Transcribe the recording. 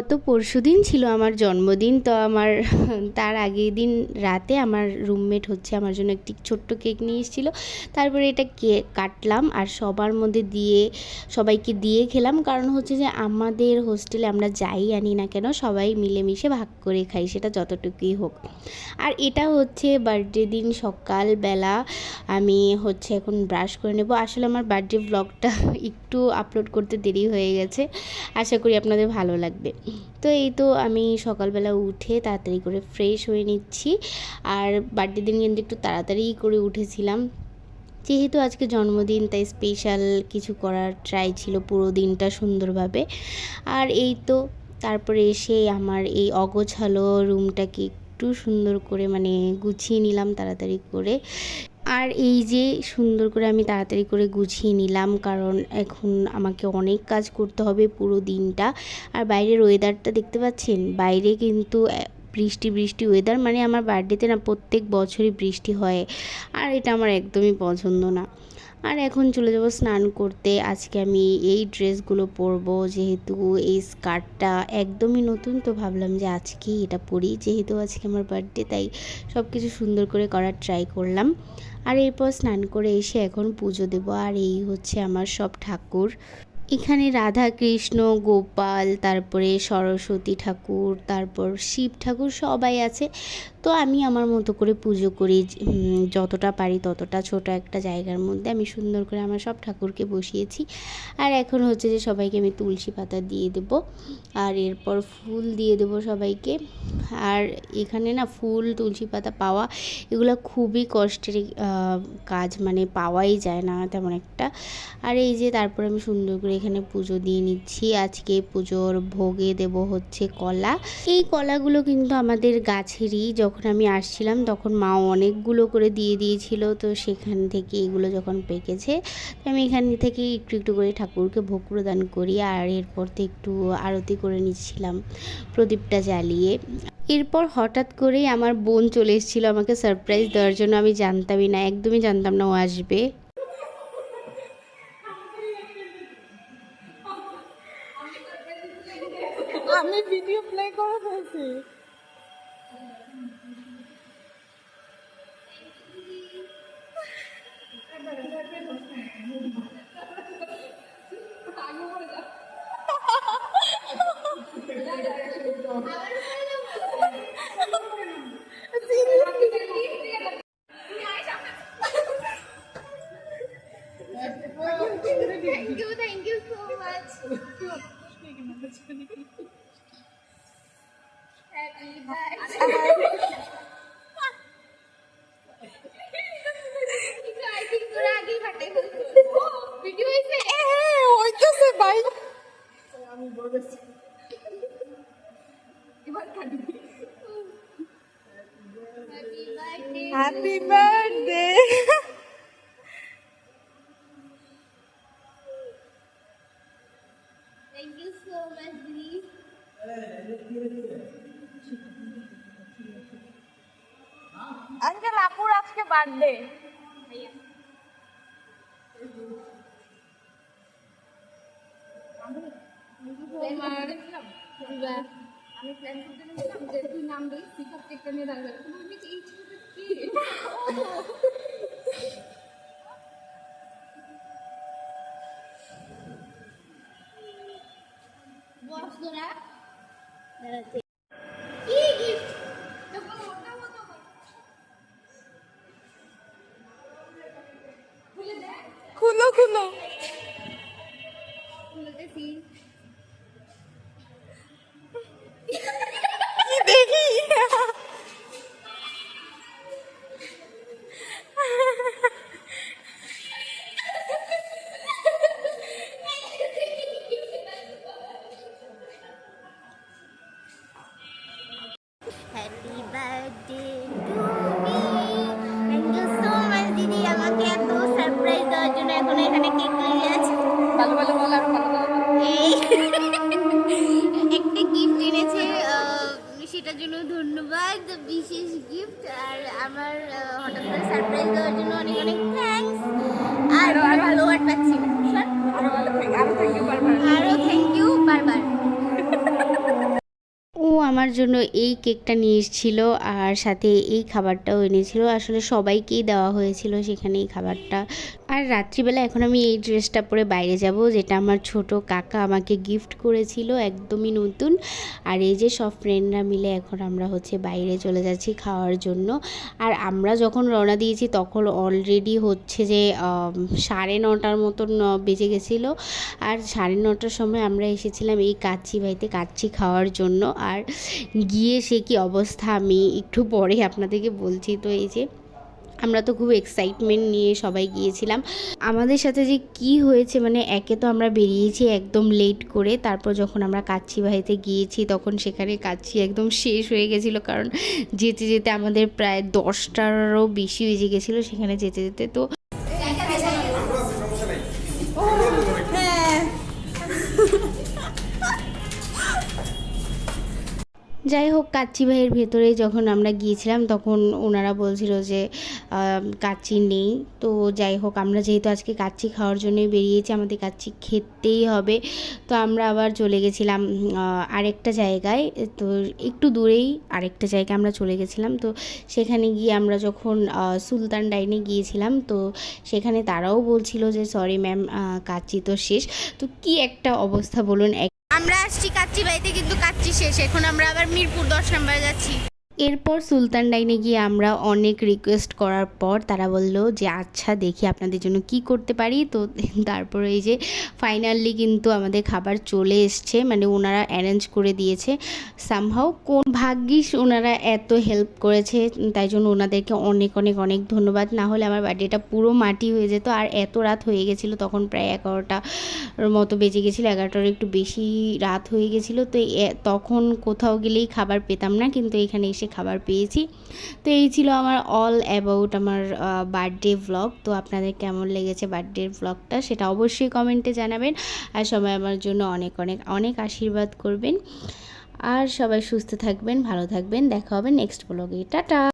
গত পরশুদিন ছিল আমার জন্মদিন। তো আমার তার আগের দিন রাতে আমার রুমমেট হচ্ছে আমার জন্য একটি ছোট্ট কেক নিয়ে এসেছিল। তারপরে এটা কেক কাটলাম আর সবার মধ্যে সবাইকে দিয়ে খেলাম। কারণ হচ্ছে যে আমাদের হোস্টেলে আমরা যাই আনি না কেন সবাই মিলেমিশে ভাগ করে খাই, সেটা যতটুকুই হোক। আর এটা হচ্ছে বার্থডে দিন সকালবেলা। আমি হচ্ছে এখন ব্রাশ করে নেব। আসলে আমার বার্থডে ব্লগটা একটু আপলোড করতে দেরি হয়ে গেছে, আশা করি আপনাদের ভালো লাগবে। তো এই তো আমি সকালবেলা উঠে তাড়াতাড়ি করে ফ্রেশ হয়ে নিচ্ছি। আর বার্থডে দিন কিন্তু একটু তাড়াতাড়ি করে উঠেছিলাম, যেহেতু আজকে জন্মদিন তাই স্পেশাল কিছু করার ট্রাই ছিল পুরো দিনটা সুন্দরভাবে। আর এই তো তারপরে এসে আমার এই অগোছালো রুমটাকে একটু সুন্দর করে গুছিয়ে নিলাম তাড়াতাড়ি করে। আর এই যে সুন্দর করে আমি তাড়াতাড়ি করে গুছিয়ে নিলাম, কারণ এখন আমাকে অনেক কাজ করতে হবে পুরো দিনটা। আর বাইরের ওয়েদারটা দেখতে পাচ্ছেন, বাইরে কিন্তু বৃষ্টি বৃষ্টি ওয়েদার, আমার বার্থডেতে না প্রত্যেক বছরই বৃষ্টি হয়, আর এটা আমার একদমই পছন্দ না। আর এখন চলে যাব স্নান করতে। আজকে আমি এই ড্রেসগুলো পরবো, যেহেতু এই স্কার্টটা একদমই নতুন, তো ভাবলাম যে আজকেই এটা পরি, যেহেতু আজকে আমার বার্থডে তাই সব কিছু সুন্দর করে করার ট্রাই করলাম। আর এরপর স্নান করে এসে এখন পুজো দেব। আর এই হচ্ছে আমার সব ঠাকুর, এখানে রাধা কৃষ্ণ গোপাল, তারপরে সরস্বতী ঠাকুর, তারপর শিব ঠাকুর সবাই আছে। তো আমি আমার মতো করে পুজো করি, যতটা পারি ততটা ছোট একটা জায়গার মধ্যে আমি সুন্দর করে আমার সব ঠাকুরকে বসিয়েছি। আর এখন হচ্ছে যে সবাইকে আমি তুলসী পাতা দিয়ে দেব, আর এরপর ফুল দিয়ে দেব সবাইকে। আর এখানে না ফুল তুলসী পাতা পাওয়া এগুলো খুবই কষ্টের কাজ, পাওয়াই যায় না তেমন একটা। আর এই যে তারপর আমি সুন্দর করে এখানে পুজো দিয়ে নিচ্ছি। আজকে পুজোর ভোগে দেব হচ্ছে কলা। এই কলাগুলো কিন্তু আমাদের গাছেরই, যখন আমি আসছিলাম তখন মা অনেকগুলো করে দিয়ে দিয়েছিল, তো সেখান থেকে এগুলো যখন পেকেছে তো আমি এখান থেকে একটু একটু করে ঠাকুরকে ভোগ প্রদান করি। আর এরপর তো একটু আরতি করে নিচ্ছিলাম প্রদীপটা জ্বালিয়ে। এরপর হঠাৎ করেই আমার বোন চলে এসেছিলো আমাকে সারপ্রাইজ দেওয়ার জন্য। আমি জানতামই না, একদমই জানতাম না ও আসবে। আমি ভিডিও প্লে করে ফেলছি। Thank you so much. Happy birthday. I think তোরা আগেই ফাটাই ফেলছিস। ভিডিও হইছে? হইতেছে ভাই। আমি বলেছি। এবার কাটবি। Happy birthday. Happy birthday. Thank you so much, Didi. Uncle আপুর আজকে বার্থডে। আমি প্ল্যান করতে নিয়েছিলাম যে তুই নাম দিস, পিকআপ কেকটা নিয়ে দাঁড়াবে। তুমি এই ছোটটা কি? বস তোরা দাঁড়াতে কি গিফট দেখো ওটা মতো খুলে দে, খুলো খুলো। খুলে দে সিন কি দেখি? Happy birthday to me. Thank you so much দিদি, আমাকে এত সারপ্রাইজ দেওয়ার জন্য। এখন এখানে কেক লেগে আছে। ভালো ভালো বল, আর ভালো ভালো। এই একটা গিফট এনেছে, সেটার জন্য ধন্যবাদ, বিশেষ গিফট। আর আমার হঠাৎ করে সারপ্রাইজ দেওয়ার জন্য অনেক অনেক থ্যাঙ্কস। আর ভালো ওয়ার্ড পাচ্ছি না, আরো থ্যাংক ইউ বারবার। আরও থ্যাংক ইউ বারবার। আমার জন্য এই কেকটা নিয়ে এসেছিল আর সাথে এই খাবারটাও এনেছিল। আসলে সবাইকেই দেওয়া হয়েছিল সেখানে এই খাবারটা। আর রাত্রিবেলা এখন আমি এই ড্রেসটা পরে বাইরে যাব, যেটা আমার ছোট কাকা আমাকে গিফট করেছিল, একদমই নতুন। আর এই যে সব ফ্রেন্ডরা মিলে এখন আমরা হচ্ছে বাইরে চলে যাচ্ছি খাওয়ার জন্য। আর আমরা যখন রওনা দিয়েছি তখন অলরেডি হচ্ছে যে 9:30 মতন বেজে গেছিলো। আর 9:30টার সময় আমরা এসেছিলাম এই কাচ্চি ভাইতে কাচ্চি খাওয়ার জন্য। আর গিয়ে সে কি অবস্থা আমি একটু পরে আপনাদেরকে বলছি। তো এই যে আমরা তো খুব এক্সাইটমেন্ট নিয়ে সবাই গিয়েছিলাম। আমাদের সাথে যে কি হয়েছে, মানে একে তো আমরা বেরিয়েছি একদম লেট করে, তারপর যখন আমরা কাচ্চি ভাইতে গিয়েছি তখন সেখানে কাচ্চি একদম শেষ হয়ে গেছিলো, কারণ যেতে যেতে আমাদের প্রায় 10টারও বেশি বেজে গেছিলো সেখানে যেতে যেতে। তো যাই হোক, কাচ্চি ভাইয়ের ভেতরে যখন আমরা গিয়েছিলাম তখন ওনারা বলছিল যে কাচ্চি নেই। তো যাই হোক, আমরা যেহেতু আজকে কাচ্চি খাওয়ার জন্যই বেরিয়েছি, আমাদের কাচ্চি খেতেই হবে। তো আমরা আবার চলে গেছিলাম আরেকটা জায়গায়, তো একটু দূরেই আরেকটা জায়গায় আমরা চলে গেছিলাম। তো সেখানে গিয়ে আমরা যখন সুলতান ডাইনে গিয়েছিলাম তো সেখানে তারাও বলছিল যে সরি ম্যাম, কাচ্চি তো শেষ। তো কি একটা অবস্থা বলুন। আমরা আসছি কাচ্চি বাড়িতে, কিন্তু কাচ্চি শেষ। এখন আমরা আবার মিরপুর 10 নম্বরে যাচ্ছি। এরপর সুলতান ডাইনে গিয়ে আমরা অনেক রিকোয়েস্ট করার পর তারা বলল যে আচ্ছা দেখি আপনাদের জন্য কি করতে পারি। তো তারপরে এই যে ফাইনালি কিন্তু আমাদের খাবার চলে এসছে, মানে ওনারা অ্যারেঞ্জ করে দিয়েছে সামহাও। কোন ভাগ্যিস ওনারা এত হেল্প করেছে, তাই জন্য ওনাদেরকে অনেক অনেক অনেক ধন্যবাদ। না হলে আমার বার্থডেটা পুরো মাটি হয়ে যেত। আর এত রাত হয়ে গেছিলো, তখন প্রায় 11টার মতো বেজে গেছিলো, 11টার একটু বেশি রাত হয়ে গেছিলো। তো তখন কোথাও গেলেই খাবার পেতাম না, কিন্তু এখানে এসে খাবার পেয়েছি। তো এই ছিল আমার অল অ্যাবাউট আমার বার্থডে ভ্লগ। তো আপনাদের কেমন লেগেছে বার্থডে ভ্লগটা সেটা অবশ্যই কমেন্টে জানাবেন। আর সবাই আমার জন্য অনেক অনেক অনেক আশীর্বাদ করবেন। আর সবাই সুস্থ থাকবেন, ভালো থাকবেন। দেখা হবে নেক্সট ব্লগে। টাটা।